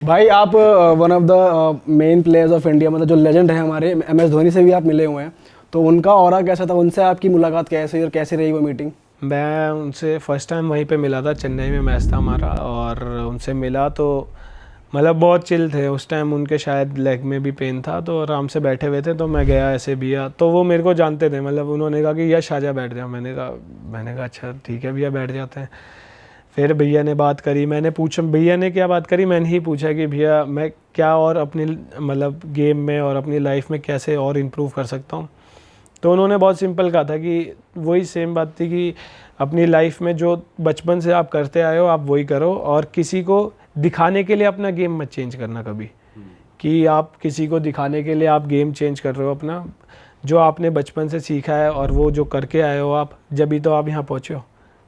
भाई आप one of the main players of India, मतलब जो लेजेंड है हमारे MS धोनी से भी आप मिले हुए हैं, तो उनका ऑरा कैसा था, उनसे आपकी मुलाकात कैसे और कैसे रही वो मीटिंग? मैं उनसे फर्स्ट टाइम वहीं पे मिला था, चेन्नई में मैच था हमारा, और उनसे मिला तो मतलब बहुत चिल थे उस टाइम। उनके शायद लेग में भी पेन था तो आराम से बैठे हुए थे, तो मैं गया ऐसे भैया, तो वो मेरे को जानते थे, मतलब उन्होंने कहा कि यश आजा बैठ जाओ। मैंने कहा अच्छा ठीक है भैया, बैठ जाते हैं। फिर भैया ने बात करी, मैंने पूछा भैया ने क्या बात करी, मैंने ही पूछा कि भैया मैं क्या और अपनी मतलब गेम में और अपनी लाइफ में कैसे और इम्प्रूव कर सकता हूँ। तो उन्होंने बहुत सिंपल कहा था कि वही सेम बात थी कि अपनी लाइफ में जो बचपन से आप करते आए हो आप वही करो, और किसी को दिखाने के लिए अपना गेम मत चेंज करना कभी, कि आप किसी को दिखाने के लिए आप गेम चेंज कर रहे हो अपना। जो आपने बचपन से सीखा है और वो जो करके आए हो आप, जब भी तो आप यहाँ पहुँचे हो,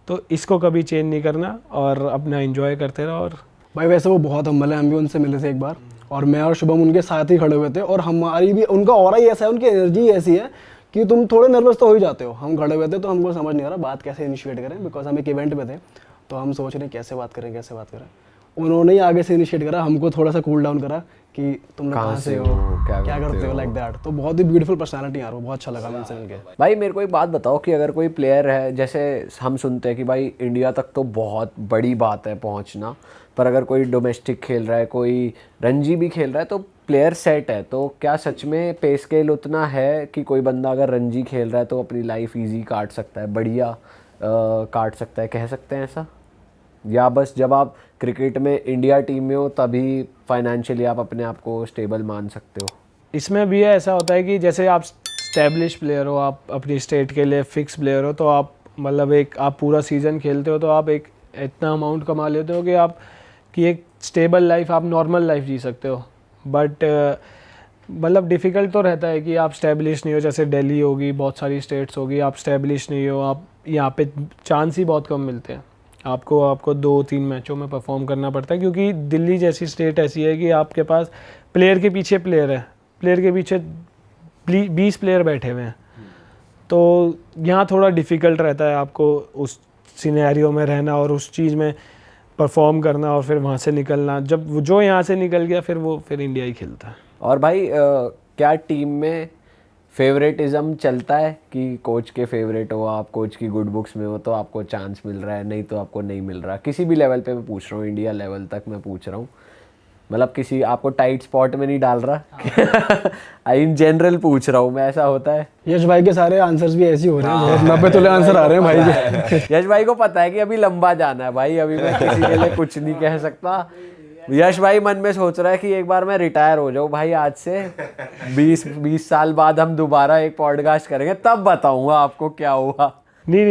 तो इसको कभी चेंज नहीं करना और अपना एंजॉय करते रहो। और भाई वैसे वो बहुत हम्बल है, हम भी उनसे मिले थे एक बार, और मैं और शुभम उनके साथ ही खड़े हुए थे, और हमारी भी उनका ऑरा ही ऐसा है, उनकी एनर्जी ऐसी है कि तुम थोड़े नर्वस तो हो ही जाते हो। हम खड़े हुए थे तो हमको समझ नहीं आ रहा बात कैसे इनिशिएट करें, बिकॉज हम एक इवेंट में थे, तो हम सोच रहे हैं कैसे बात करें कैसे बात करें। उन्होंने ही आगे से इनिशिएट करा, हमको थोड़ा सा कूल डाउन करा कि तुम लोग कहाँ से हो, क्या करते हो, लाइक दैट। तो बहुत ही ब्यूटीफुल पर्सनालिटी यार, वो बहुत अच्छा लगा उनसे मिलके। भाई मेरे को एक बात बताओ कि अगर कोई प्लेयर है, जैसे हम सुनते हैं कि भाई इंडिया तक तो बहुत बड़ी बात है पहुंचना, पर अगर कोई डोमेस्टिक खेल रहा है, कोई रणजी भी खेल रहा है, तो प्लेयर सेट है, तो क्या सच में पे स्केल उतना है कि कोई बंदा अगर रणजी खेल रहा है तो अपनी लाइफ इजी काट सकता है, बढ़िया काट सकता है, कह सकते हैं ऐसा? या बस जब आप क्रिकेट में इंडिया टीम में हो तभी फाइनेंशियली आप अपने आप को स्टेबल मान सकते हो? इसमें भी है, ऐसा होता है कि जैसे आप स्टैब्लिश प्लेयर हो, आप अपनी स्टेट के लिए फिक्स प्लेयर हो, तो आप मतलब एक आप पूरा सीज़न खेलते हो तो आप एक इतना अमाउंट कमा लेते हो कि आप कि एक स्टेबल लाइफ, आप नॉर्मल लाइफ जी सकते हो। बट मतलब डिफ़िकल्ट तो रहता है कि आप स्टैब्लिश नहीं हो, जैसे दिल्ली होगी, बहुत सारी स्टेट्स होगी, आप स्टैब्लिश नहीं हो, आप यहाँ पे चांस ही बहुत कम मिलते हैं। आपको 2-3 मैचों में परफॉर्म करना पड़ता है, क्योंकि दिल्ली जैसी स्टेट ऐसी है कि आपके पास प्लेयर के पीछे प्लेयर है, प्लेयर के पीछे 20 प्लेयर बैठे हुए हैं। तो यहाँ थोड़ा डिफ़िकल्ट रहता है आपको उस सिनेरियो में रहना और उस चीज़ में परफॉर्म करना, और फिर वहाँ से निकलना। जब जो यहाँ से निकल गया फिर इंडिया ही खेलता है। और भाई क्या टीम में फेवरेटिज्म चलता है कि कोच के फेवरेट हो आप, कोच की गुड बुक्स में हो तो आपको चांस मिल रहा है, नहीं तो आपको नहीं मिल रहा? किसी भी लेवल पे मैं पूछ रहा हूँ, इंडिया लेवल तक मैं पूछ रहा हूँ, मतलब किसी आपको टाइट स्पॉट में नहीं डाल रहा। इन जनरल पूछ रहा हूँ मैं, ऐसा होता है? यश भाई के सारे आंसर्स भी ऐसे ही हो रहे हैं, बहुत 90 तुले आंसर आ रहे हैं भाई के। यश भाई को पता है कि अभी लंबा जाना है भाई, अभी मैं किसी के लिए कुछ नहीं कह सकता। यश भाई मन में सोच रहा है कि एक बार मैं रिटायर हो जाऊँ भाई, आज से 20 साल बाद हम दोबारा एक पॉडकास्ट करेंगे, तब बताऊंगा आपको क्या हुआ। नहीं,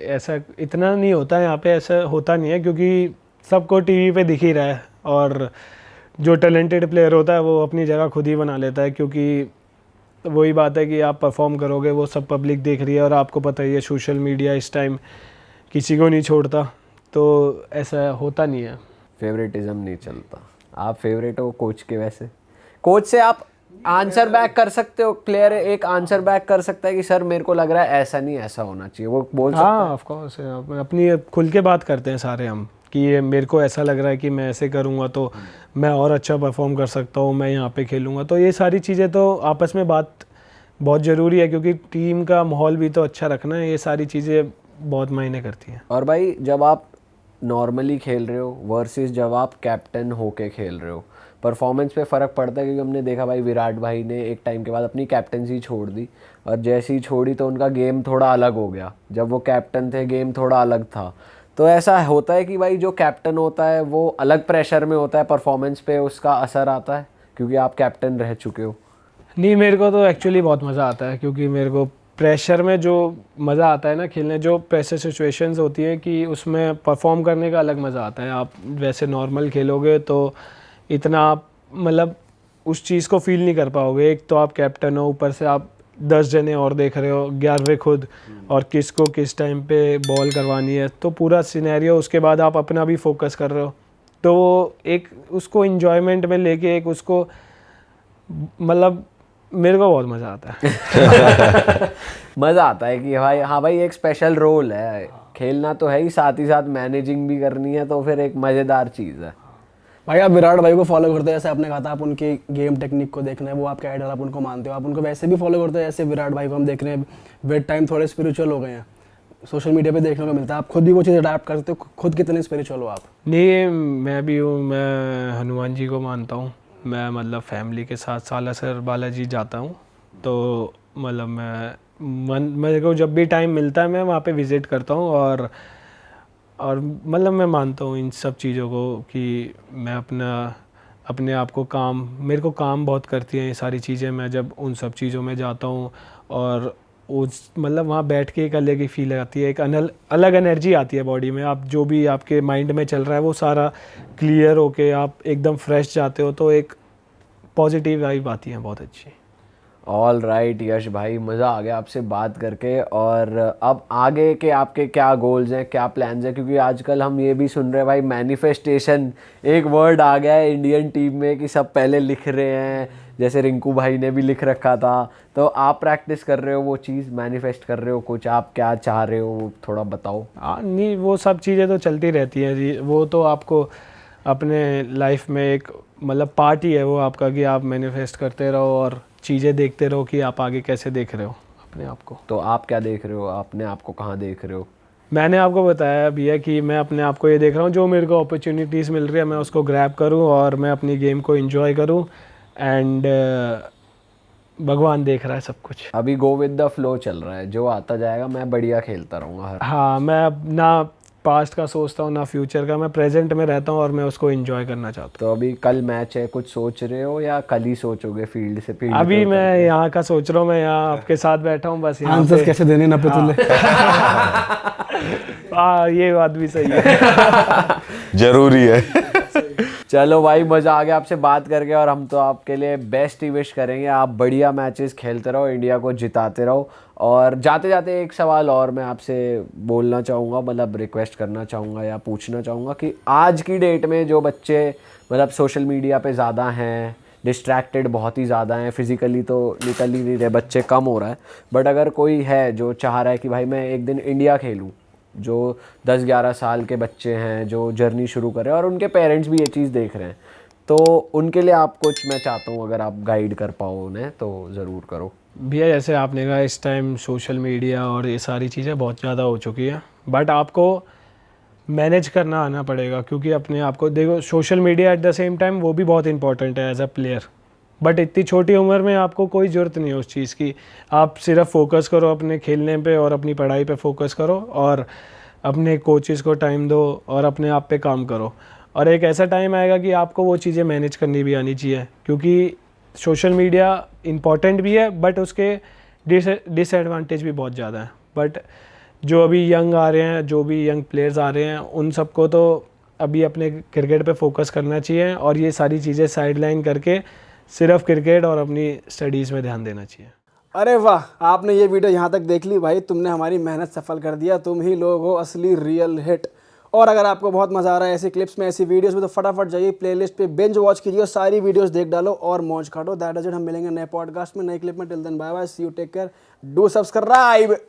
ऐसा इतना नहीं होता है यहाँ पे, ऐसा होता नहीं है, क्योंकि सबको टीवी पे दिख ही रहा है, और जो टैलेंटेड प्लेयर होता है वो अपनी जगह खुद ही बना लेता है, क्योंकि वही बात है कि आप परफॉर्म करोगे वो सब पब्लिक देख रही है, और आपको पता ही है सोशल मीडिया इस टाइम किसी को नहीं छोड़ता, तो ऐसा होता नहीं है। फेवरेटिज्म नहीं चलता। आप फेवरेट हो कोच के? वैसे कोच से आप आंसर बैक कर सकते हो, प्लेयर एक आंसर बैक कर सकता है कि सर मेरे को लग रहा है ऐसा नहीं ऐसा होना चाहिए, वो बोल सकता है? हाँ ऑफ कोर्स, अपनी खुल के बात करते हैं सारे हम कि ये मेरे को ऐसा लग रहा है कि मैं ऐसे करूँगा तो मैं और अच्छा परफॉर्म कर सकता हूँ, मैं यहाँ पे खेलूँगा। तो ये सारी चीज़ें तो आपस में बात बहुत ज़रूरी है, क्योंकि टीम का माहौल भी तो अच्छा रखना है, ये सारी चीज़ें बहुत मायने करती हैं। और भाई जब आप नॉर्मली खेल रहे हो वर्सेस जब आप कैप्टन होके खेल रहे हो, परफॉर्मेंस पे फ़र्क पड़ता है? क्योंकि हमने देखा भाई विराट भाई ने एक टाइम के बाद अपनी कैप्टनसी छोड़ दी, और जैसे ही छोड़ी तो उनका गेम थोड़ा अलग हो गया। जब वो कैप्टन थे गेम थोड़ा अलग था। तो ऐसा होता है कि भाई जो कैप्टन होता है वो अलग प्रेशर में होता है, परफॉर्मेंस पे उसका असर आता है क्योंकि आप कैप्टन रह चुके हो? नहीं, मेरे को तो एक्चुअली बहुत मज़ा आता है, क्योंकि मेरे को प्रेशर में जो मज़ा आता है ना खेलने, जो प्रेशर सिचुएशंस होती हैं कि उसमें परफॉर्म करने का अलग मज़ा आता है। आप वैसे नॉर्मल खेलोगे तो इतना आप मतलब उस चीज़ को फील नहीं कर पाओगे। एक तो आप कैप्टन हो, ऊपर से आप 10 जने और देख रहे हो, 11वें खुद, और किसको किस टाइम पे बॉल करवानी है, तो पूरा सिनेरियो, उसके बाद आप अपना भी फोकस कर रहे हो, तो एक उसको इन्जॉयमेंट में लेके एक उसको मतलब मेरे को बहुत मज़ा आता है। मज़ा आता है कि भाई हाँ भाई एक स्पेशल रोल है, खेलना तो है ही, साथ ही साथ मैनेजिंग भी करनी है, तो फिर एक मज़ेदार चीज़ है। भाई आप विराट भाई को फॉलो करते हैं, जैसे आपने कहा था आप उनकी गेम टेक्निक को देखना है, वो आपके आइडल, आप उनको मानते हो, आप उनको वैसे भी फॉलो करते हैं जैसे विराट भाई को हम देख रहे हैं विद टाइम थोड़े स्पिरिचुअल हो गए हैं, सोशल मीडिया पे देखने को मिलता है, आप खुद भी वो चीज़ अडाप्ट करते हो, खुद कितने स्पिरिचुअल हो आप? नहीं, मैं भी हूँ, मैं हनुमान जी को मानता हूँ। मैं मतलब फैमिली के साथ सालासर बालाजी जाता हूँ, तो मतलब मेरे को जब भी टाइम मिलता है मैं वहाँ पे विज़िट करता हूँ, और मतलब मैं मानता हूँ इन सब चीज़ों को कि मैं अपने आप को मेरे को काम बहुत करती हैं ये सारी चीज़ें। मैं जब उन सब चीज़ों में जाता हूँ और उस मतलब वहाँ बैठ के एक अलग ही फील आती है, एक अलग एनर्जी आती है बॉडी में। आप जो भी आपके माइंड में चल रहा है वो सारा क्लियर होके आप एकदम फ्रेश जाते हो, तो एक पॉजिटिव वाइब आती है बहुत अच्छी। ऑल राइट यश भाई, मज़ा आ गया आपसे बात करके। और अब आगे के आपके क्या गोल्स हैं, क्या प्लान्स हैं? क्योंकि आजकल हम ये भी सुन रहे हैं भाई, मैनिफेस्टेशन एक वर्ड आ गया है इंडियन टीम में कि सब पहले लिख रहे हैं, जैसे रिंकू भाई ने भी लिख रखा था। तो आप प्रैक्टिस कर रहे हो वो चीज़, मैनिफेस्ट कर रहे हो कुछ, आप क्या चाह रहे हो वो थोड़ा बताओ। नहीं, वो सब चीज़ें तो चलती रहती हैं जी, वो तो आपको अपने लाइफ में एक मतलब पार्ट ही है वो आपका, कि आप मैनिफेस्ट करते रहो और चीज़ें देखते रहो कि आप आगे कैसे देख रहे हो अपने आप को। तो आप क्या देख रहे हो, अपने आप को कहाँ देख रहे हो? मैंने आपको बताया भैया कि मैं अपने आप को ये देख रहा हूँ, जो मेरे को अपॉर्चुनिटीज़ मिल रही है मैं उसको ग्रैब करूँ और मैं अपनी गेम को एंजॉय करूँ, एंड भगवान देख रहा है सब कुछ। अभी गो विद द फ्लो चल रहा है, जो आता जाएगा मैं बढ़िया खेलता रहूँगा हर। हाँ, मैं अब ना पास्ट का सोचता हूँ ना फ्यूचर का, मैं प्रेजेंट में रहता हूँ और मैं उसको एंजॉय करना चाहता हूँ। तो अभी कल मैच है, कुछ सोच रहे हो या कल ही सोचोगे फील्ड से? फील्ड अभी मैं यहाँ का सोच रहा हूँ, मैं यहाँ आपके साथ बैठा हूँ बस यहाँ आंसर्स पे। कैसे देने ना पे तुले। हाँ, ये बात भी सही है। जरूरी है। चलो भाई, मज़ा आ गया आपसे बात करके, और हम तो आपके लिए बेस्ट ही विश करेंगे। आप बढ़िया मैचेस खेलते रहो, इंडिया को जिताते रहो। और जाते जाते एक सवाल और मैं आपसे बोलना चाहूँगा, मतलब रिक्वेस्ट करना चाहूँगा या पूछना चाहूँगा कि आज की डेट में जो बच्चे मतलब सोशल मीडिया पे ज़्यादा हैं, डिस्ट्रैक्टेड बहुत ही ज़्यादा हैं, फिज़िकली तो निकल ही नहीं रहे, बच्चे कम हो रहा है, बट अगर कोई है जो चाह रहा है कि भाई मैं एक दिन इंडिया खेलूँ, जो 10-11 साल के बच्चे हैं जो जर्नी शुरू कर रहे हैं और उनके पेरेंट्स भी ये चीज़ देख रहे हैं, तो उनके लिए आप कुछ, मैं चाहता हूँ अगर आप गाइड कर पाओ उन्हें तो ज़रूर करो। भैया जैसे आपने कहा, इस टाइम सोशल मीडिया और ये सारी चीज़ें बहुत ज़्यादा हो चुकी है, बट आपको मैनेज करना आना पड़ेगा, क्योंकि अपने आप को देखो, social media at the same time वो भी बहुत इंपॉर्टेंट है एज अ प्लेयर, बट इतनी छोटी उम्र में आपको कोई ज़रूरत नहीं है उस चीज़ की। आप सिर्फ फोकस करो अपने खेलने पे और अपनी पढ़ाई पे फोकस करो, और अपने कोचेस को टाइम दो और अपने आप पे काम करो। और एक ऐसा टाइम आएगा कि आपको वो चीज़ें मैनेज करनी भी आनी चाहिए, क्योंकि सोशल मीडिया इम्पॉर्टेंट भी है बट उसके डिसएडवांटेज भी बहुत ज़्यादा है। बट जो अभी यंग आ रहे हैं, जो भी यंग प्लेयर्स आ रहे हैं, उन सबको तो अभी अपने क्रिकेट पे फोकस करना चाहिए और ये सारी चीज़ें साइडलाइन करके सिर्फ क्रिकेट और अपनी स्टडीज़ में ध्यान देना चाहिए। अरे वाह, आपने ये वीडियो यहाँ तक देख ली भाई, तुमने हमारी मेहनत सफल कर दिया, तुम ही लोग हो असली रियल हिट। और अगर आपको बहुत मज़ा आ रहा है ऐसी क्लिप्स में, ऐसी वीडियोस में, तो फटाफट जाइए प्लेलिस्ट पे, बिंज वॉच कीजिए और सारी वीडियोस देख डालो और मौज काटो। That is it. हम मिलेंगे नए पॉडकास्ट में, नए क्लिप में। Till then bye bye, see you, take care, do subscribe.